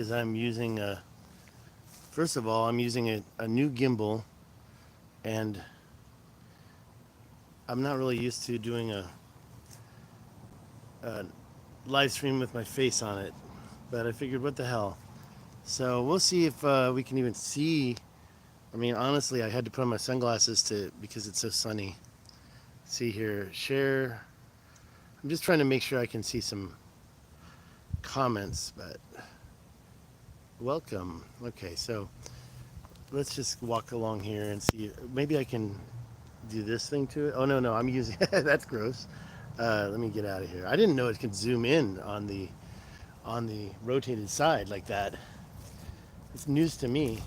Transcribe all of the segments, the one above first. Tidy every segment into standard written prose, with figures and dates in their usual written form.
is I'm using first of all, I'm using a new gimbal, and I'm not really used to doing a live stream with my face on it, but I figured, what the hell? So we'll see if we can even see. I mean, honestly, I had to put on my sunglasses because it's so sunny. See here, share. I'm just trying to make sure I can see some comments, but welcome. Okay, so let's just walk along here and see. Maybe I can do this thing to it. Oh no, no, I'm using that's gross. Let me get out of here. I didn't know it could zoom in on the rotated side like that. It's news to me.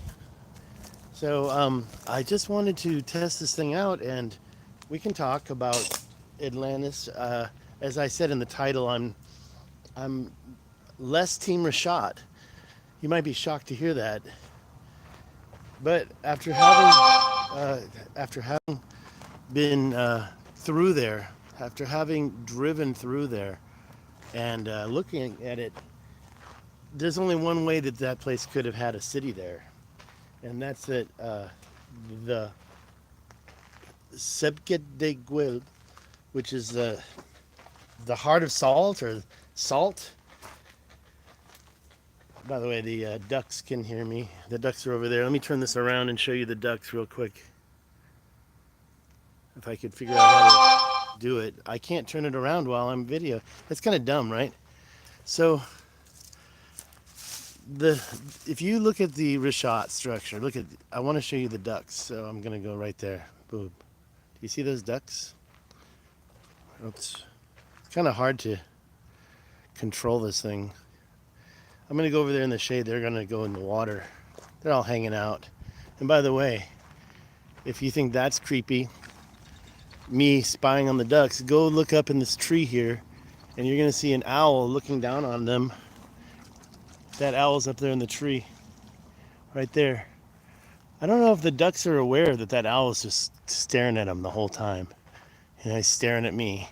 So I just wanted to test this thing out, and we can talk about Atlantis. As I said in the title, I'm less Team Richat. You might be shocked to hear that, but after having been through there, after having driven through there, and looking at it, there's only one way that that place could have had a city there, and that's that the Sebket de Guil, which is the heart of salt, or salt. By the way, the ducks can hear me. The ducks are over there. Let me turn this around and show you the ducks real quick. If I could figure out how to do it. I can't turn it around while I'm video. That's kind of dumb, right? So if you look at the Richat structure, I want to show you the ducks. So I'm going to go right there. Boom. Do you see those ducks? Oops. It's kind of hard to control this thing. I'm going to go over there in the shade. They're going to go in the water. They're all hanging out. And by the way, if you think that's creepy, me spying on the ducks, go look up in this tree here, and you're going to see an owl looking down on them. That owl's up there in the tree, right there. I don't know if the ducks are aware that that owl is just staring at them the whole time. And he's staring at me.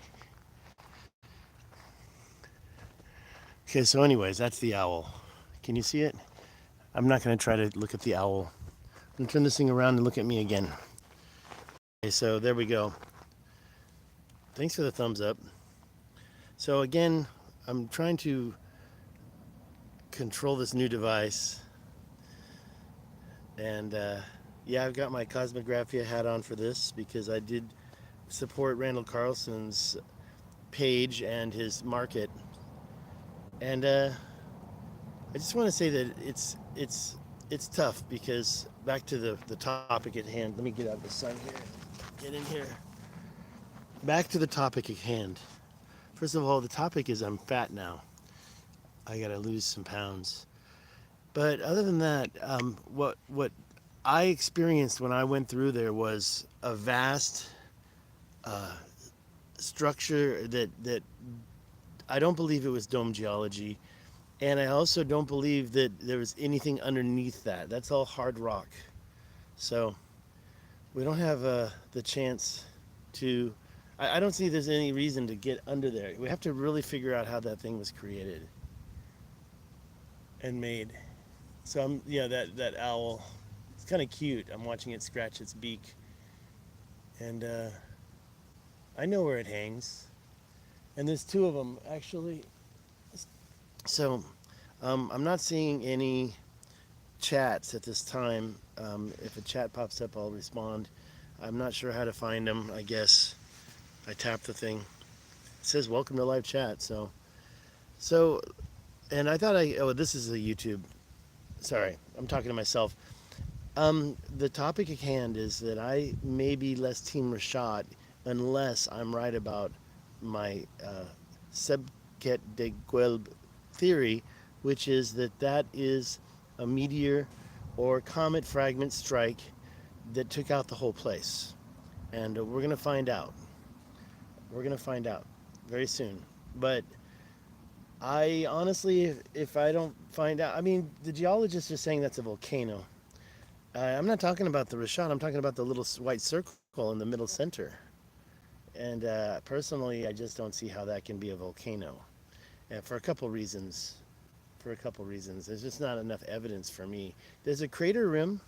Okay, so anyways, that's the owl. Can you see it? I'm not going to try to look at the owl. I'm going to turn this thing around and look at me again. Okay, so there we go. Thanks for the thumbs up. So again, I'm trying to control this new device. And yeah, I've got my Cosmographia hat on for this because I did support Randall Carlson's page and his market. And I just want to say that it's tough, because back to the topic at hand. Let me get out of the sun here. Get in here. Back to the topic at hand. First of all, the topic is I'm fat now. I gotta lose some pounds. But other than that, what I experienced when I went through there was a vast structure that I don't believe it was dome geology, and I also don't believe that there was anything underneath that. That's all hard rock. So we don't have the chance to. I don't see there's any reason to get under there. We have to really figure out how that thing was created and made. So yeah, that owl, it's kind of cute. I'm watching it scratch its beak, and I know where it hangs. And there's two of them actually. So I'm not seeing any chats at this time. If a chat pops up, I'll respond. I'm not sure how to find them. I guess I tap the thing. It says welcome to live chat. So, and I thought this is a YouTube. Sorry, I'm talking to myself. The topic at hand is that I may be less Team Richat unless I'm right about my Sebket de Guelb theory, which is that is a meteor or comet fragment strike that took out the whole place. And we're going to find out. We're going to find out very soon. But I honestly, if I don't find out, I mean, the geologists are saying that's a volcano. I'm not talking about the Richat, I'm talking about the little white circle in the middle center. And personally, I just don't see how that can be a volcano. And for a couple reasons. for a couple reasons. There's just not enough evidence for me. There's a crater rim,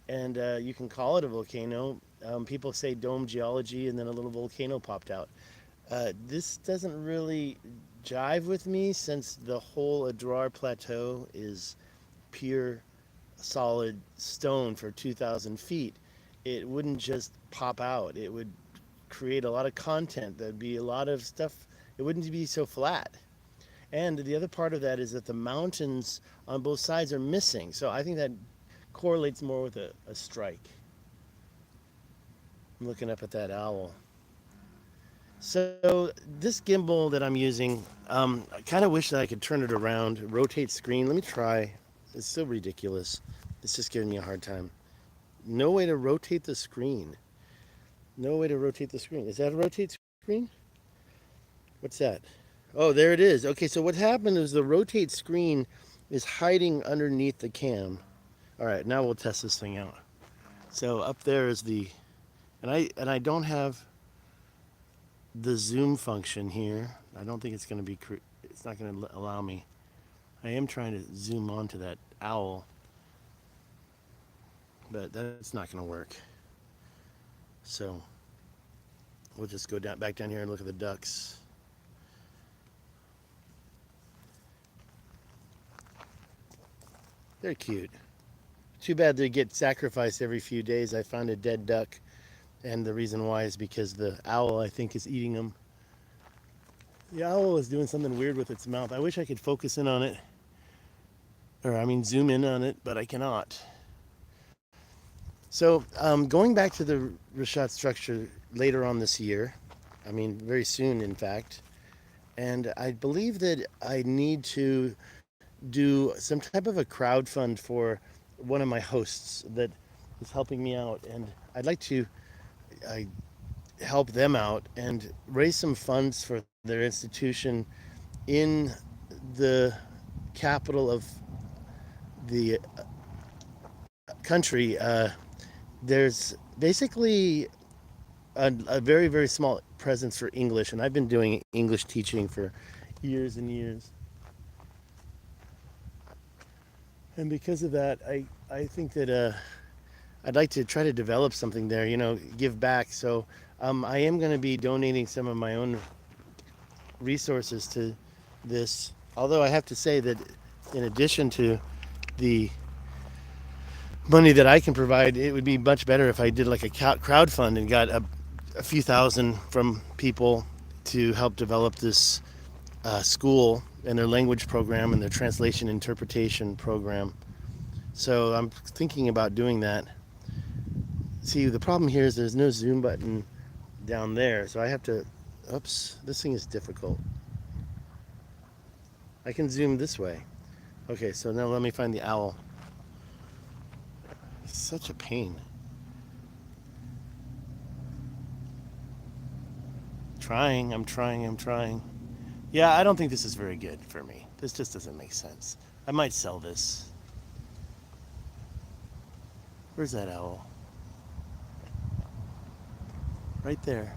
and you can call it a volcano. People say dome geology, and then a little volcano popped out. This doesn't really jive with me since the whole Adrar Plateau is pure solid stone for 2,000 feet. It wouldn't just pop out. It would create a lot of content. There'd be a lot of stuff. It wouldn't be so flat. And the other part of that is that the mountains on both sides are missing. So I think that correlates more with a strike. I'm looking up at that owl. So this gimbal that I'm using, I kind of wish that I could turn it around, rotate screen. Let me try. It's so ridiculous. It's just giving me a hard time. No way to rotate the screen. No way to rotate the screen. Is that a rotate screen? What's that? Oh, there it is. Okay, so what happened is the rotate screen is hiding underneath the cam. All right, now we'll test this thing out. So up there is the, and I don't have the zoom function here. I don't think it's going to be, it's not going to allow me. I am trying to zoom onto that owl, but that's not going to work. So we'll just go back down here and look at the ducks. They're cute. Too bad they get sacrificed every few days. I found a dead duck, and the reason why is because the owl, I think, is eating them. The owl is doing something weird with its mouth. I wish I could focus in on it, or I mean zoom in on it, but I cannot. So going back to the Richat structure later on this year, I mean very soon in fact, and I believe that I need to do some type of a crowdfund for one of my hosts that is helping me out, and I'd like to help them out and raise some funds for their institution in the capital of the country. There's basically a very, very small presence for English, and I've been doing English teaching for years and years. And because of that, I think that I'd like to try to develop something there, you know, give back. So I am going to be donating some of my own resources to this. Although I have to say that in addition to the money that I can provide, it would be much better if I did like a crowdfund and got a few thousand from people to help develop this school and their language program and their translation interpretation program. So I'm thinking about doing that. See, the problem here is there's no zoom button down there, so I have to, oops, this thing is difficult. I can zoom this way. Okay, so now let me find the owl. It's such a pain. I'm trying. Yeah, I don't think this is very good for me. This just doesn't make sense. I might sell this. Where's that owl? Right there.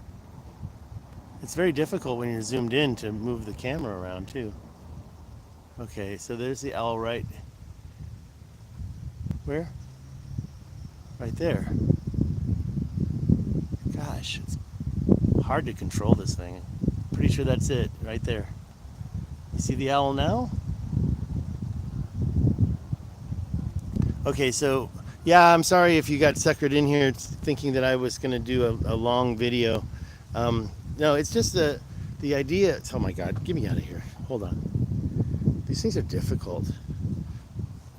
It's very difficult when you're zoomed in to move the camera around too. Okay, so there's the owl right. Where? Right there. Gosh, it's hard to control this thing. Pretty sure that's it, right there. You see the owl now? Okay, so yeah, I'm sorry if you got suckered in here thinking that I was going to do a long video. No, it's just the idea. Oh my God, get me out of here. Hold on. These things are difficult.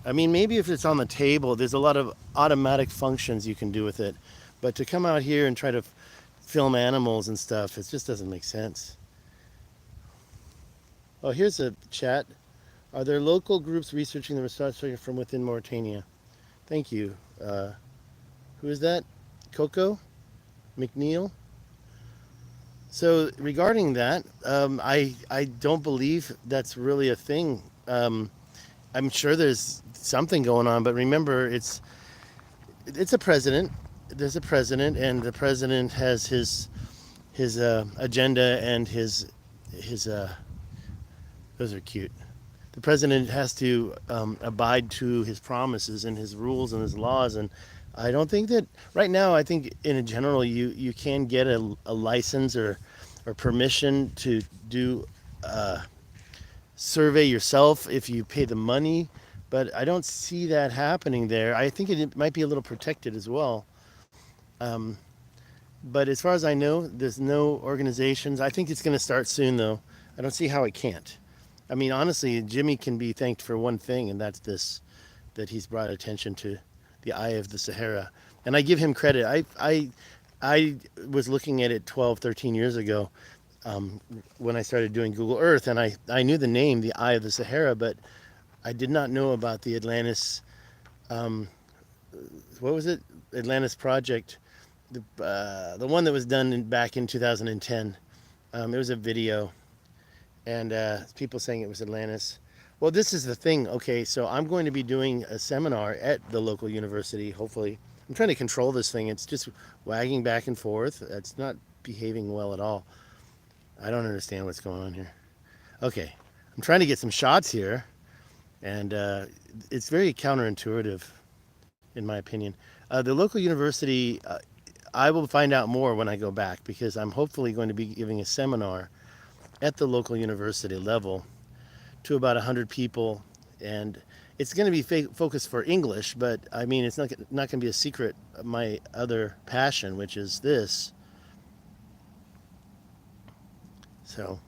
I mean, maybe if it's on the table, there's a lot of automatic functions you can do with it. But to come out here and try to film animals and stuff, it just doesn't make sense. Oh, here's a chat. Are there local groups researching the research from within Mauritania? Thank you. Who is that? Coco? McNeil? So regarding that, I don't believe that's really a thing. I'm sure there's something going on, but remember, it's a president. There's a president, and the president has his agenda and his those are cute. the president has to abide to his promises and his rules and his laws. And I don't think that right now. I think in general, you can get a license or permission to do survey yourself if you pay the money, but I don't see that happening there. I think it might be a little protected as well. Um, but as far as I know, there's no organizations. I think it's going to start soon, though. I don't see how it can't. I mean, honestly, Jimmy can be thanked for one thing, and that's this, that he's brought attention to the eye of the Sahara. And I give him credit. I was looking at it 12, 13 years ago when I started doing Google Earth, and I knew the name, the Eye of the Sahara, but I did not know about the Atlantis, um, what was it? Atlantis project, the one that was done back in 2010. It was a video, and people saying it was Atlantis. Well, this is the thing. Okay, so I'm going to be doing a seminar at the local university, hopefully. I'm trying to control this thing. It's just wagging back and forth. It's not behaving well at all. I don't understand what's going on here. Okay, I'm trying to get some shots here, and it's very counterintuitive, in my opinion. The local university, I will find out more when I go back, because I'm hopefully going to be giving a seminar at the local university level to about 100 people, and it's going to be focused for English, but I mean, it's not going to be a secret of my other passion, which is this. So,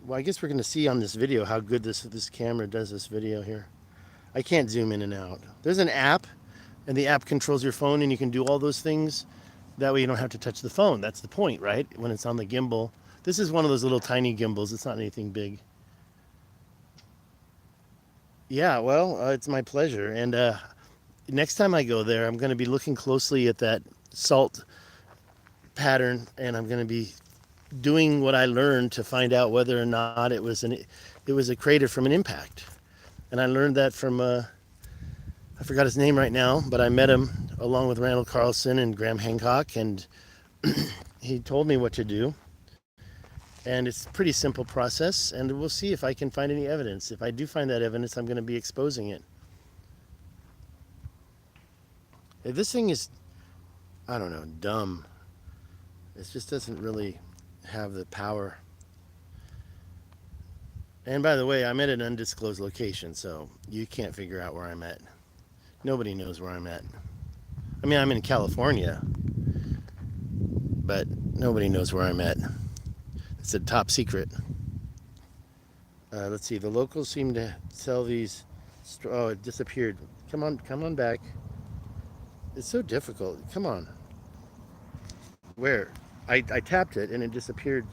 well, I guess we're going to see on this video how good this camera does this video here. I can't zoom in and out. There's an app, and the app controls your phone, and you can do all those things. That way you don't have to touch the phone. That's the point, right? When it's on the gimbal. This is one of those little tiny gimbals. It's not anything big. Yeah, well, it's my pleasure. And next time I go there, I'm going to be looking closely at that salt pattern, and I'm going to be doing what I learned to find out whether or not it was a crater from an impact. And I learned that from I forgot his name right now, but I met him along with Randall Carlson and Graham Hancock, and he told me what to do. And it's a pretty simple process, and we'll see if I can find any evidence. If I do find that evidence, I'm going to be exposing it. This thing is, I don't know, dumb. It just doesn't really have the power. And by the way, I'm at an undisclosed location, so you can't figure out where I'm at. Nobody knows where I'm at. I mean, I'm in California, but nobody knows where I'm at. It's a top secret. Let's see. The locals seem to sell these. Oh, it disappeared. Come on back. It's so difficult. Come on. Where? I tapped it and it disappeared,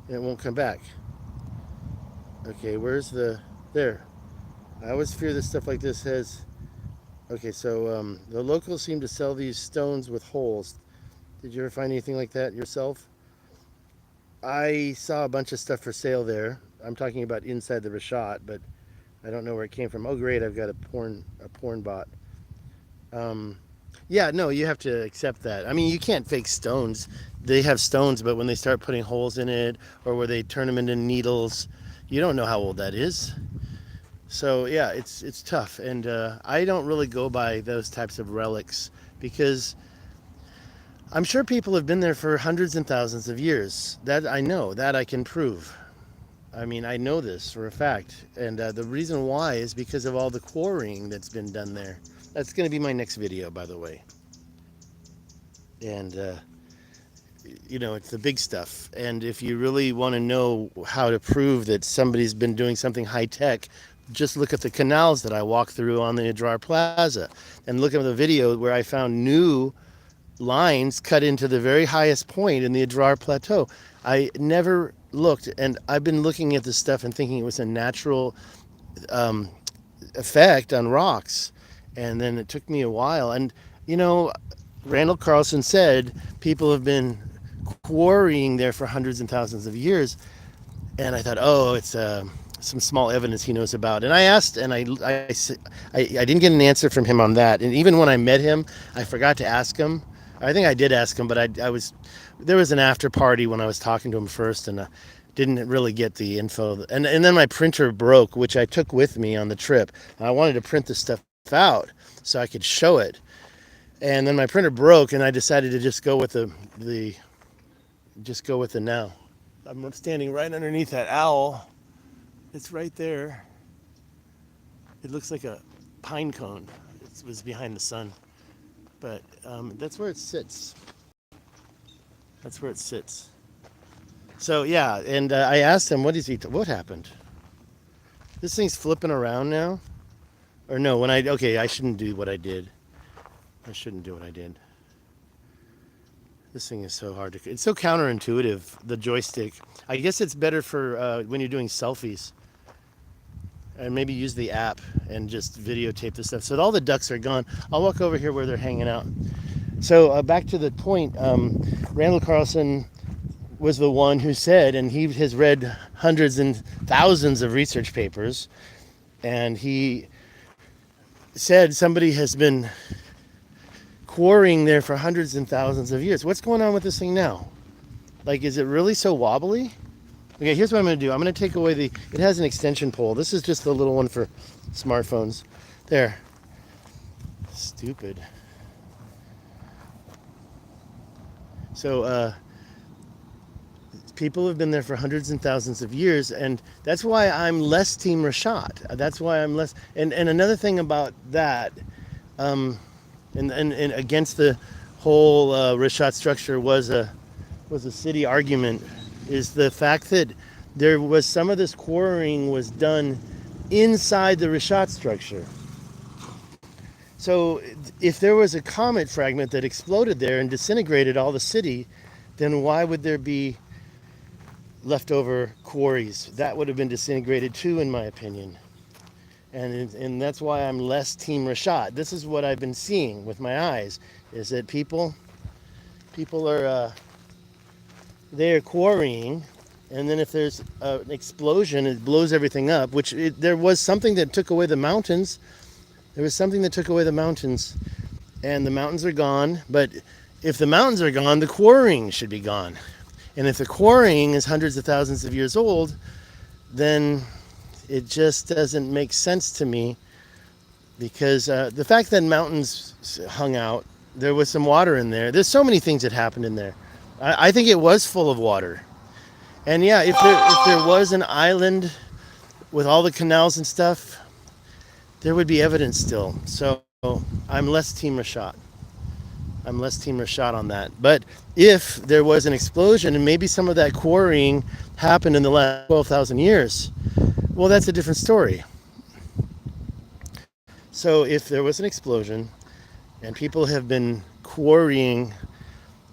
and it won't come back. Okay, where's the... There. I always fear that stuff like this has... Okay, so the locals seem to sell these stones with holes. Did you ever find anything like that yourself? I saw a bunch of stuff for sale there. I'm talking about inside the Richat, but I don't know where it came from. Oh, great! I've got a porn bot. Yeah, no, you have to accept that. I mean, you can't fake stones. They have stones, but when they start putting holes in it, or where they turn them into needles, you don't know how old that is. So yeah, it's tough, and I don't really go by those types of relics, because I'm sure people have been there for hundreds and thousands of years. That I know, that I can prove. I mean, I know this for a fact. And the reason why is because of all the quarrying that's been done there. That's going to be my next video, by the way. And, you know, it's the big stuff. And if you really want to know how to prove that somebody's been doing something high-tech, just look at the canals that I walk through on the Adrar Plaza. And look at the video where I found new lines cut into the very highest point in the Adrar Plateau. I never looked, and I've been looking at this stuff and thinking it was a natural effect on rocks, and then it took me a while. And you know, Randall Carlson said people have been quarrying there for hundreds and thousands of years, and I thought, oh, it's some small evidence he knows about. And I asked, and I didn't get an answer from him on that. And even when I met him, I forgot to ask him. I think I did ask him, but there was an after party when I was talking to him first, and didn't really get the info. And then my printer broke, which I took with me on the trip. And I wanted to print this stuff out so I could show it. And then my printer broke, and I decided to just go with the just go with the now. I'm standing right underneath that owl. It's right there. It looks like a pine cone. It was behind the sun, but that's where it sits. That's where it sits. So yeah, and I asked him, what happened? This thing's flipping around now, or no? I shouldn't do what I did. I shouldn't do what I did. This thing is so hard to. It's so counterintuitive. The joystick. I guess it's better for when you're doing selfies, and maybe use the app and just videotape this stuff. So all the ducks are gone. I'll walk over here where they're hanging out. So back to the point. Randall Carlson was the one who said, and he has read hundreds and thousands of research papers, and he said somebody has been quarrying there for hundreds and thousands of years. What's going on with this thing now? Like, is it really so wobbly? Okay, here's what I'm going to do. I'm going to take away it has an extension pole. This is just the little one for smartphones. There. Stupid. So, people have been there for hundreds and thousands of years, and that's why I'm less Team Richat. That's why I'm less. And another thing about that, and against the whole Richat structure was a city argument, is the fact that there was some of this quarrying was done inside the Richat structure. So if there was a comet fragment that exploded there and disintegrated all the city, then why would there be leftover quarries? That would have been disintegrated too, in my opinion. And that's why I'm less Team Richat. This is what I've been seeing with my eyes, is that people are they're quarrying, and then if there's an explosion, it blows everything up, there was something that took away the mountains. There was something that took away the mountains, and the mountains are gone. But if the mountains are gone, the quarrying should be gone. And if the quarrying is hundreds of thousands of years old, then it just doesn't make sense to me, because the fact that mountains hung out, there was some water in there. There's so many things that happened in there. I think it was full of water. And yeah, if there was an island with all the canals and stuff, there would be evidence still. So I'm less Team Richat. I'm less Team Richat on that. But if there was an explosion and maybe some of that quarrying happened in the last 12,000 years, well, that's a different story. So if there was an explosion and people have been quarrying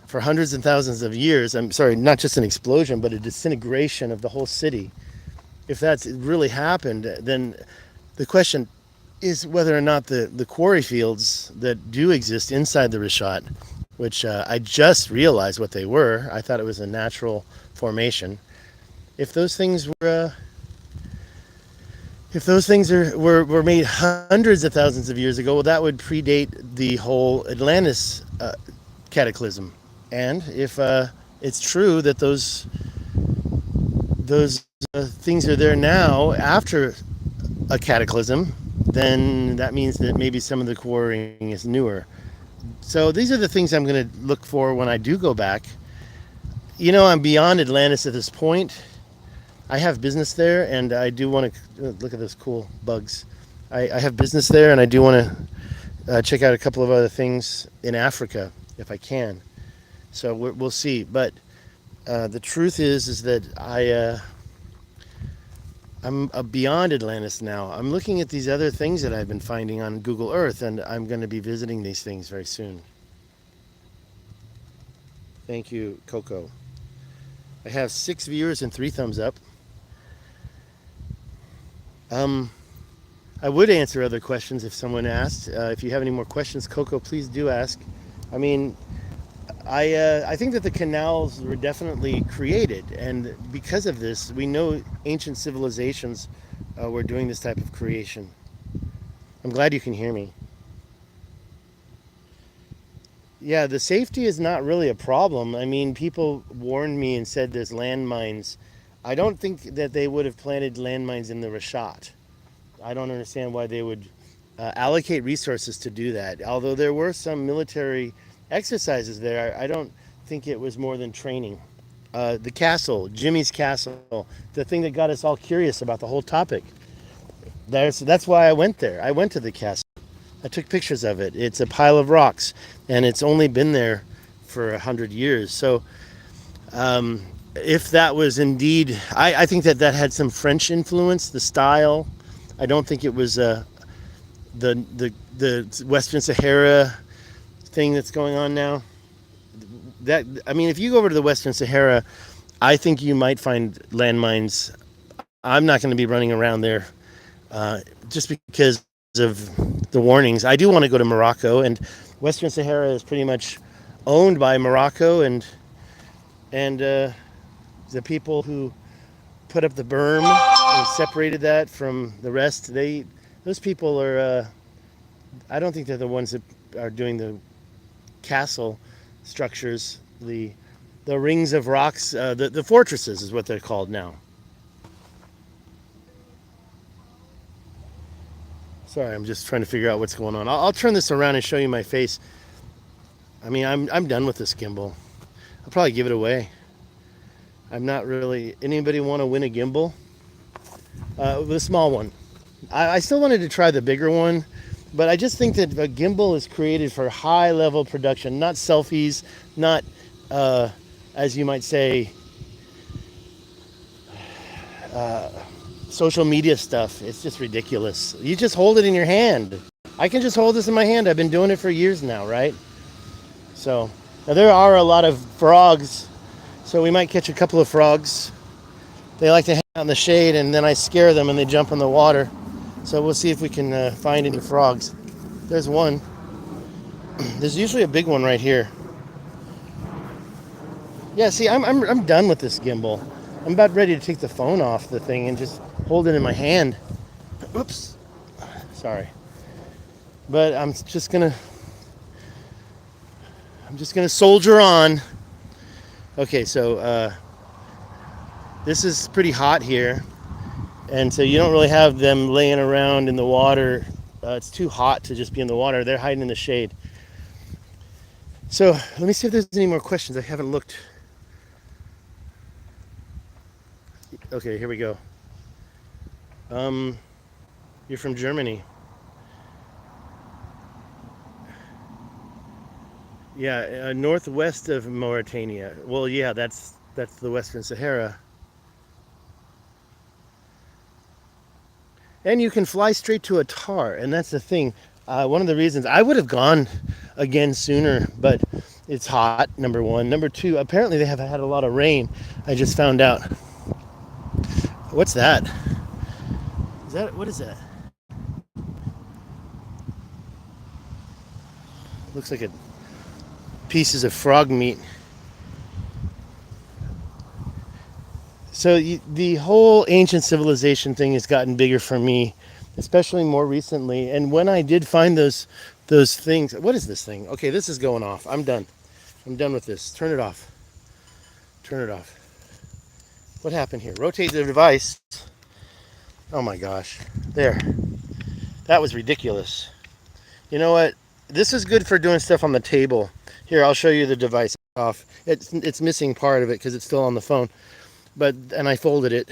for hundreds and thousands of years, I'm sorry, not just an explosion, but a disintegration of the whole city, if that's really happened, then the question is whether or not the quarry fields that do exist inside the Richat, which I just realized what they were. I thought it was a natural formation. If those things were were made hundreds of thousands of years ago, well, that would predate the whole Atlantis cataclysm. And if it's true that those things are there now after a cataclysm, then that means that maybe some of the quarrying is newer. So these are the things I'm going to look for when I do go back. You know, I'm beyond Atlantis at this point. I have business there, and I do want to look at those cool bugs. I have business there, and I do want to check out a couple of other things in Africa if I can. So we'll see. But the truth is that I'm beyond Atlantis now. I'm looking at these other things that I've been finding on Google Earth, and I'm going to be visiting these things very soon. Thank you, Coco. I have 6 viewers and 3 thumbs up. I would answer other questions if someone asked. If you have any more questions, Coco, please do ask. I mean, I think that the canals were definitely created, and because of this, we know ancient civilizations were doing this type of creation. I'm glad you can hear me. Yeah, the safety is not really a problem. I mean, people warned me and said there's landmines I don't think that they would have planted landmines in the Richat. I don't understand why they would allocate resources to do that. Although there were some military exercises there, I don't think it was more than training. The castle, Jimmy's castle, the thing that got us all curious about the whole topic. That's why I went there. I went to the castle. I took pictures of it. It's a pile of rocks, and it's only been there for 100 years. So, if that was indeed, I think that that had some French influence. The style, I don't think it was the Western Sahara thing that's going on now. That I mean, if you go over to the Western Sahara, I think you might find landmines. I'm not going to be running around there just because of the warnings. I do want to go to Morocco, and Western Sahara is pretty much owned by Morocco, and the people who put up the berm and separated that from the rest. Those people are. I don't think they're the ones that are doing the castle structures. The rings of rocks. The fortresses is what they're called now. Sorry, I'm just trying to figure out what's going on. I'll turn this around and show you my face. I mean, I'm done with this gimbal. I'll probably give it away. I'm not really. Anybody want to win a gimbal? The small one. I still wanted to try the bigger one, but I just think that a gimbal is created for high level production, not selfies, not, as you might say, social media stuff. It's just ridiculous. You just hold it in your hand. I can just hold this in my hand. I've been doing it for years now, right? So now there are a lot of frogs, so we might catch a couple of frogs. They like to hang out in the shade, and then I scare them and they jump in the water. So we'll see if we can find any frogs. There's one. There's usually a big one right here. Yeah, see, I'm done with this gimbal. I'm about ready to take the phone off the thing and just hold it in my hand. Oops. Sorry. But I'm just gonna soldier on. Okay, so this is pretty hot here, and so you don't really have them laying around in the water. It's too hot to just be in the water. They're hiding in the shade. So let me see if there's any more questions. I haven't looked. Okay, here we go. You're from Germany. Yeah, northwest of Mauritania. Well, yeah, that's the Western Sahara. And you can fly straight to Atar, and that's the thing. One of the reasons I would have gone again sooner, but it's hot. Number one. Number two. Apparently they have had a lot of rain. I just found out. What's that? Is that what is that? Looks like pieces of frog meat. So the whole ancient civilization thing has gotten bigger for me, especially more recently. And when I did find those things, what is this thing? Okay, this is going off. I'm done. I'm done with this. Turn it off. Turn it off. What happened here? Rotate the device. Oh my gosh. There. That was ridiculous. You know what? This is good for doing stuff on the table. Here, I'll show you the device off. It's missing part of it because it's still on the phone. And I folded it.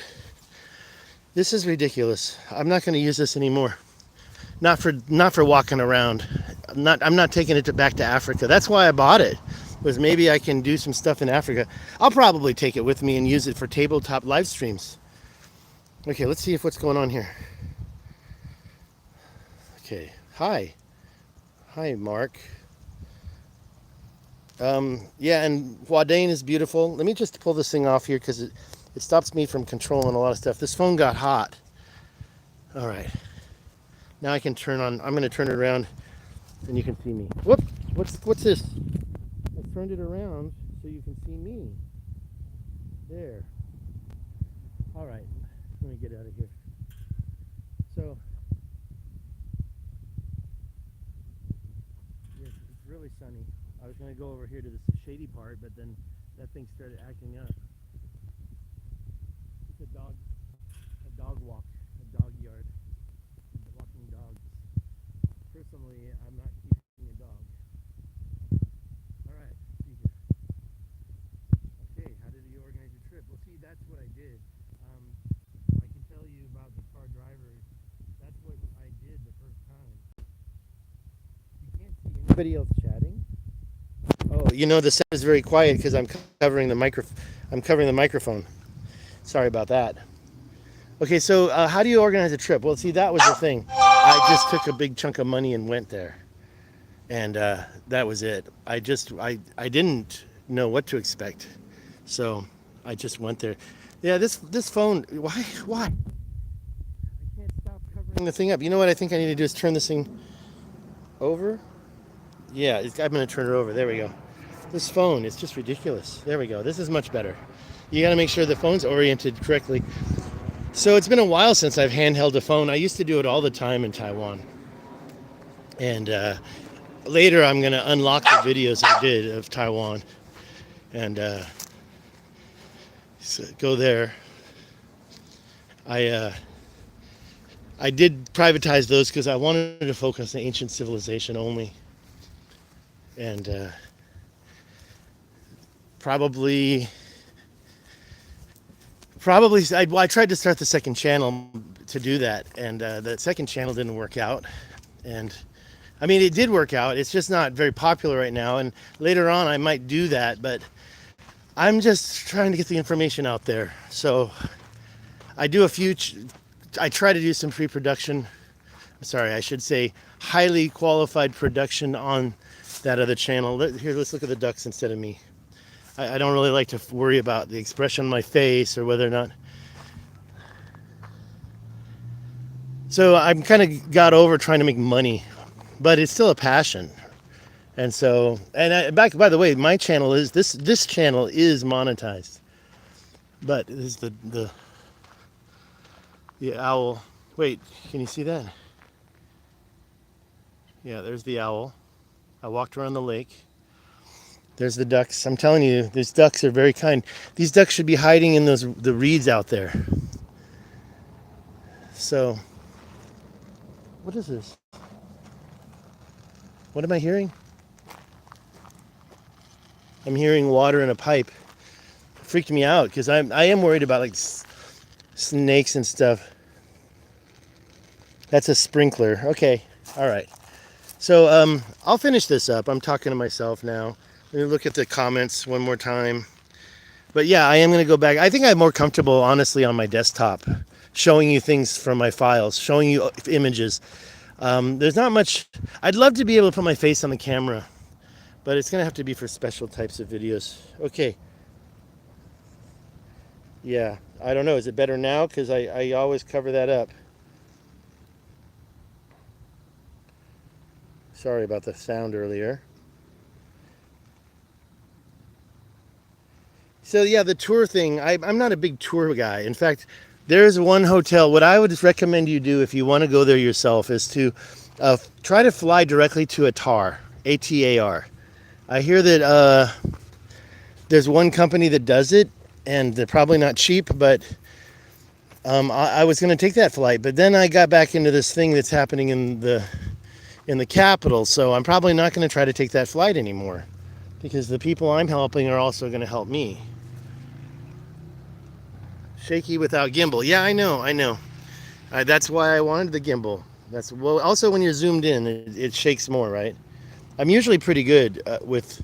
This is ridiculous. I'm not going to use this anymore. Not for walking around. I'm not taking it back to Africa. That's why I bought it. Was maybe I can do some stuff in Africa. I'll probably take it with me and use it for tabletop live streams. Okay, let's see what's going on here. Okay, hi, Mark. Yeah, and Huadane is beautiful. Let me just pull this thing off here because it stops me from controlling a lot of stuff. This phone got hot. All right, now I can turn on. I'm going to turn it around, and you can see me. Whoop! What's this? I turned it around so you can see me. There. All right, let me get out of here. So, it's really sunny. I was going to go over here to the shady part, but then that thing started acting up. Unfortunately, I'm not keeping a dog. All right, see here. Okay, how did you organize your trip? Well, see, that's what I did. I can tell you about the car driver. That's what I did the first time. You can't see anybody else chatting. Oh, you know the sound is very quiet because I'm covering the microphone. Sorry about that. Okay, so how do you organize a trip? Well, see, that was the thing. I just took a big chunk of money and went there, and that was it. I didn't know what to expect, so I just went there. Yeah, this phone. Why? I can't stop covering the thing up. You know what I think I need to do is turn this thing over. Yeah, I'm gonna turn it over. There we go. This phone is just ridiculous. There we go. This is much better. You got to make sure the phone's oriented correctly. So it's been a while since I've handheld a phone. I used to do it all the time in Taiwan. And later I'm going to unlock the videos I did of Taiwan and so go there. I did privatize those because I wanted to focus on ancient civilization only. And probably I tried to start the second channel to do that, and the second channel didn't work out. And I mean, it did work out, it's just not very popular right now, and later on I might do that, but I'm just trying to get the information out there. So I do I try to do some pre-production, sorry, I should say highly qualified production on that other channel. Here, let's look at the ducks instead of me. I don't really like to worry about the expression on my face or whether or not. So I'm kind of got over trying to make money, but it's still a passion. And so, by the way, my channel is this channel is monetized, but this is the owl. Wait, can you see that? Yeah, there's the owl. I walked around the lake. There's the ducks. I'm telling you, these ducks are very kind. These ducks should be hiding in the reeds out there. So, what is this? What am I hearing? I'm hearing water in a pipe. It freaked me out because I am worried about like snakes and stuff. That's a sprinkler. Okay, all right. So I'll finish this up. I'm talking to myself now. Let me look at the comments one more time. But yeah, I am going to go back. I think I'm more comfortable, honestly, on my desktop, showing you things from my files, showing you images. There's not much. I'd love to be able to put my face on the camera, but it's going to have to be for special types of videos. Okay. Yeah, I don't know. Is it better now? Because I always cover that up. Sorry about the sound earlier. So yeah, the tour thing, I'm not a big tour guy. In fact, there's one hotel. What I would recommend you do if you want to go there yourself is to try to fly directly to Atar, A-T-A-R. I hear that there's one company that does it, and they're probably not cheap, but I was going to take that flight. But then I got back into this thing that's happening in the capital, so I'm probably not going to try to take that flight anymore because the people I'm helping are also going to help me. Shaky without gimbal. Yeah, I know. That's why I wanted the gimbal. Well, also when you're zoomed in, it shakes more, right? I'm usually pretty good with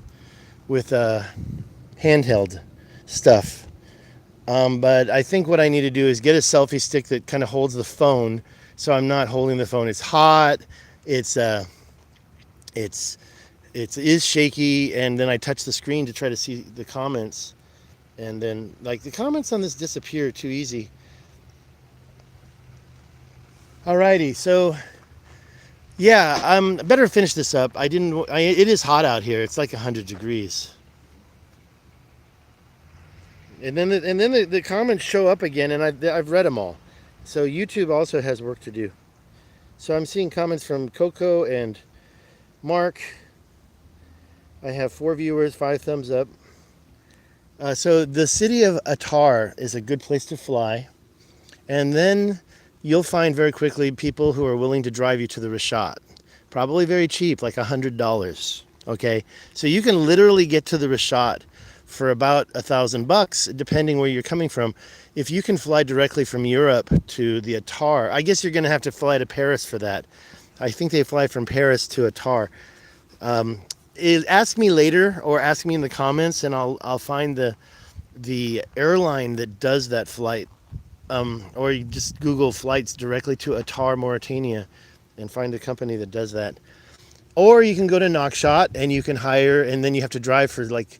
handheld stuff. But I think what I need to do is get a selfie stick that kind of holds the phone, so I'm not holding the phone. It's hot. It is shaky, and then I touch the screen to try to see the comments. And then, like, the comments on this disappear too easy. Alrighty, so yeah, I better finish this up. It is hot out here. It's like 100 degrees. And then the comments show up again, and I've read them all. So YouTube also has work to do. So I'm seeing comments from Coco and Mark. I have 4 viewers, 5 thumbs up. So the city of Atar is a good place to fly. And then you'll find very quickly people who are willing to drive you to the Richat. Probably very cheap, like $100. Okay, so you can literally get to the Richat for about $1,000, depending where you're coming from. If you can fly directly from Europe to the Attar, I guess you're going to have to fly to Paris for that. I think they fly from Paris to Attar. Ask me later, or ask me in the comments, and I'll find the airline that does that flight. Or you just Google flights directly to Attar, Mauritania, and find a company that does that. Or you can go to Nouakchott and you can hire, and then you have to drive for like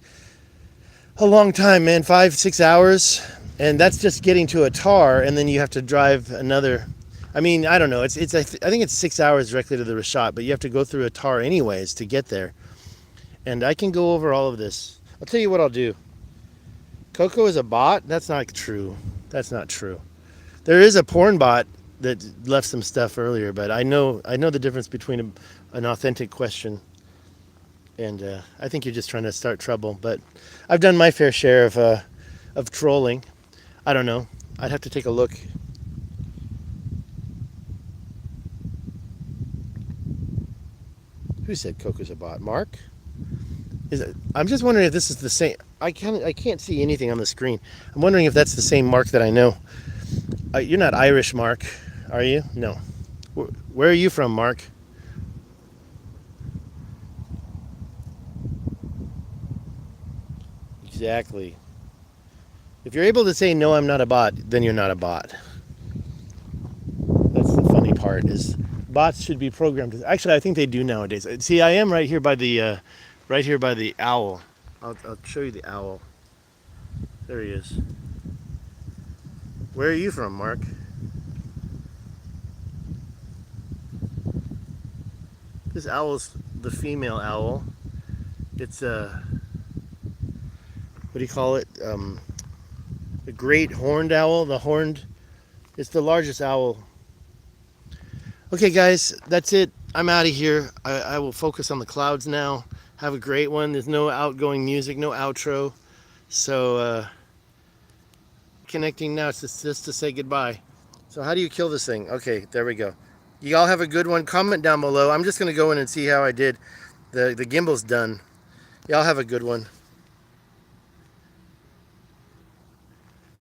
a long time, man, 5-6 hours, and that's just getting to Attar, and then you have to drive another. I mean, I don't know. I think it's 6 hours directly to the Richat, but you have to go through Attar anyways to get there. And I can go over all of this. I'll tell you what I'll do. Coco is a bot? That's not true. That's not true. There is a porn bot that left some stuff earlier, but I know the difference between an authentic question and I think you're just trying to start trouble. But I've done my fair share of trolling. I don't know. I'd have to take a look. Who said Coco's a bot? Mark? I'm just wondering if this is the same. I can't see anything on the screen. I'm wondering if that's the same Mark that I know. You're not Irish, Mark, are you? No. Where are you from, Mark? Exactly. If you're able to say, no, I'm not a bot, then you're not a bot. That's the funny part, is bots should be programmed. Actually, I think they do nowadays. See, I am right here by the owl. I'll show you the owl. There he is. Where are you from, Mark? This owl's the female owl. It's what do you call it? The great horned owl. It's the largest owl. Okay, guys, that's it. I'm out of here. I will focus on the clouds now. Have a great one. There's no outgoing music, no outro. So, connecting now. It's just to say goodbye. So how do you kill this thing? Okay, there we go. You all have a good one. Comment down below. I'm just going to go in and see how I did. The gimbal's done. Y'all have a good one.